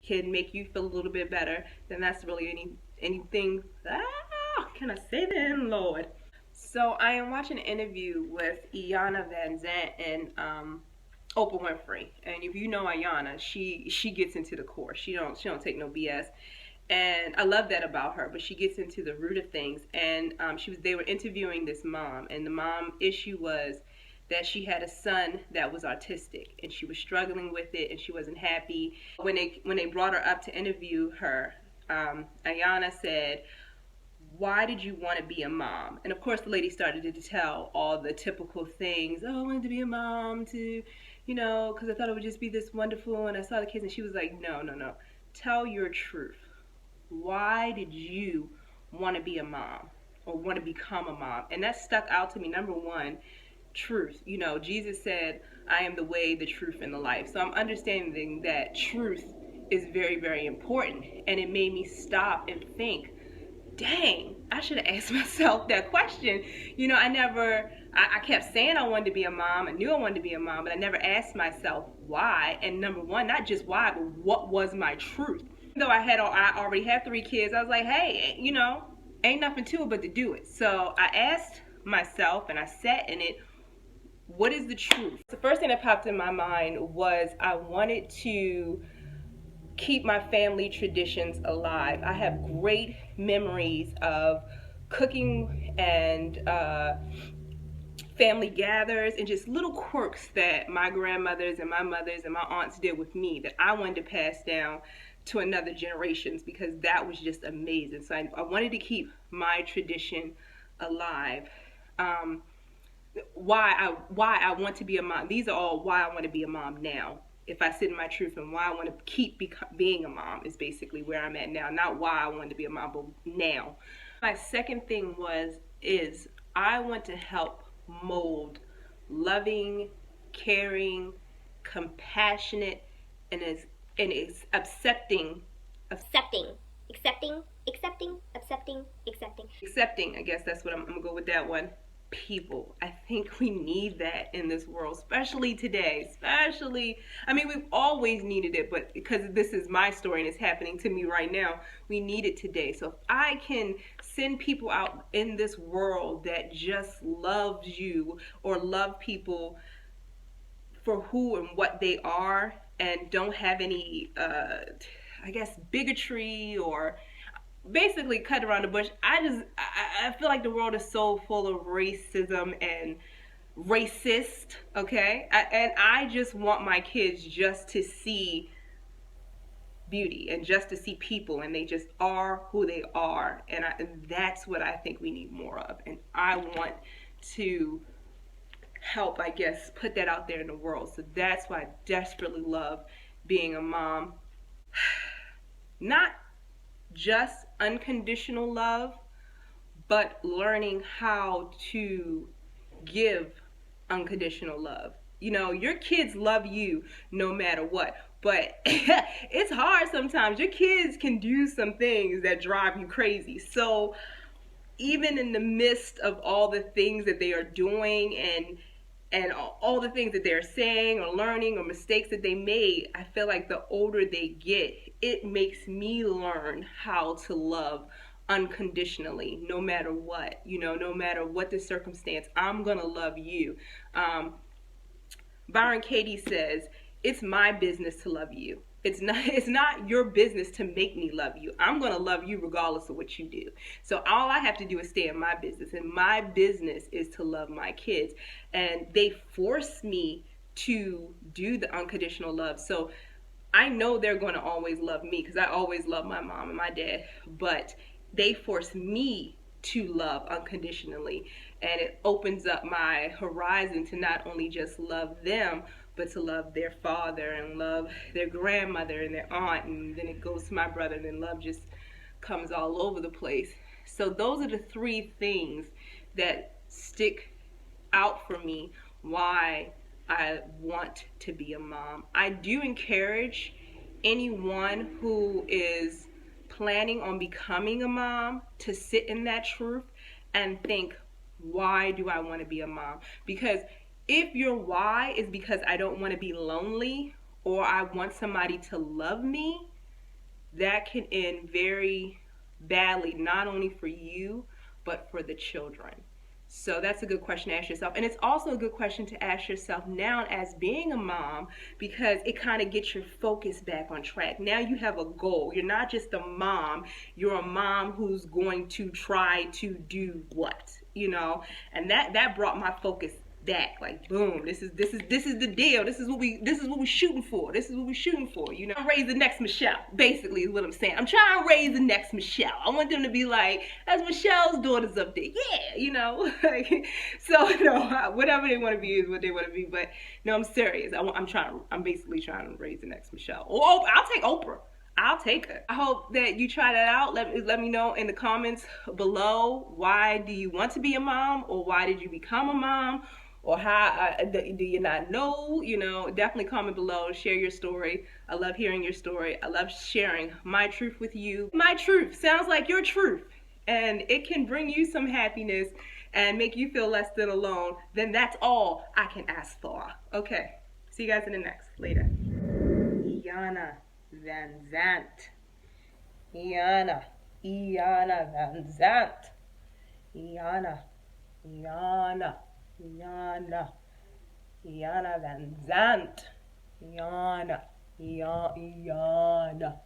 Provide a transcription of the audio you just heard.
can make you feel a little bit better, then that's really anything. Can I say that, Lord? So I am watching an interview with Iyanla Vanzant and Oprah Winfrey, and if you know Ayana, she gets into the core. She don't take no BS, and I love that about her. But she gets into the root of things, and they were interviewing this mom, and the mom issue was that she had a son that was autistic, and she was struggling with it, and she wasn't happy. When they brought her up to interview her, Ayana said, why did you want to be a mom? And of course the lady started to tell all the typical things. Oh, I wanted to be a mom to, because I thought it would just be this wonderful, and I saw the kids. And she was like, no, no, no. Tell your truth. Why did you want to be a mom or want to become a mom? And that stuck out to me. Number one, truth. Jesus said, I am the way, the truth, and the life. So I'm understanding that truth is very, very important. And it made me stop and think, dang, I should have asked myself that question. I kept saying I wanted to be a mom. I knew I wanted to be a mom, but I never asked myself why. And number one, not just why, but what was my truth? Even though I already had 3 kids, I was like, hey, ain't nothing to it but to do it. So I asked myself, and I sat in it, what is the truth? The first thing that popped in my mind was I wanted to keep my family traditions alive. I have great memories of cooking and family gathers and just little quirks that my grandmothers and my mothers and my aunts did with me that I wanted to pass down to another generations, because that was just amazing. So I wanted to keep my tradition alive. Why I want to be a mom. These are all why I want to be a mom now. If I sit in my truth, and why I want to keep being a mom is basically where I'm at now. Not why I want to be a mom, but now. My second thing is I want to help mold loving, caring, compassionate, and is accepting. Accepting, I guess that's what I'm gonna go with that one. People. I think we need that in this world, especially today. We've always needed it, but because this is my story and it's happening to me right now, we need it today. So if I can send people out in this world that just loves you or love people for who and what they are, and don't have any bigotry or basically cut around the bush. I feel like the world is so full of racism and racist, okay? And I just want my kids just to see beauty and just to see people, and they just are who they are. And that's what I think we need more of. And I want to help, put that out there in the world. So that's why I desperately love being a mom. Not just unconditional love, but learning how to give unconditional love. Your kids love you no matter what, but it's hard sometimes. Your kids can do some things that drive you crazy. So even in the midst of all the things that they are doing and all the things that they're saying or learning or mistakes that they made, I feel like the older they get, it makes me learn how to love unconditionally, no matter what, no matter what the circumstance. I'm gonna love you. Byron Katie says, it's my business to love you. It's not your business to make me love you. I'm going to love you regardless of what you do. So all I have to do is stay in my business. And my business is to love my kids. And they force me to do the unconditional love. So I know they're going to always love me, because I always love my mom and my dad. But they force me to love unconditionally. And it opens up my horizon to not only just love them, but to love their father and love their grandmother and their aunt, and then it goes to my brother, and then love just comes all over the place. So those are the 3 things that stick out for me why I want to be a mom. I do encourage anyone who is planning on becoming a mom to sit in that truth and think, why do I want to be a mom? Because if your why is because I don't want to be lonely, or I want somebody to love me, that can end very badly, not only for you, but for the children. So that's a good question to ask yourself. And it's also a good question to ask yourself now as being a mom, because it kind of gets your focus back on track. Now you have a goal. You're not just a mom, you're a mom who's going to try to do what, you know? And that brought my focus back. Like, boom, this is the deal. This is what we shooting for. This is what we shooting for, you know? Raise the next Michelle, basically, is what I'm saying. I'm trying to raise the next Michelle. I want them to be like, that's Michelle's daughters up there. Yeah, you know? So, no, whatever they want to be is what they want to be. But no, I'm serious. I'm basically trying to raise the next Michelle. Oh, I'll take Oprah. I'll take it. I hope that you try that out. Let me know in the comments below, why do you want to be a mom, or why did you become a mom, or how do you not know? You know, definitely comment below, share your story. I love hearing your story. I love sharing my truth with you. My truth sounds like your truth, and it can bring you some happiness and make you feel less than alone. Then that's all I can ask for. Okay, see you guys in the next. Later. Iyanla Vanzant. Iyanla Vanzant. Iyanla Vanzant. Iyanla.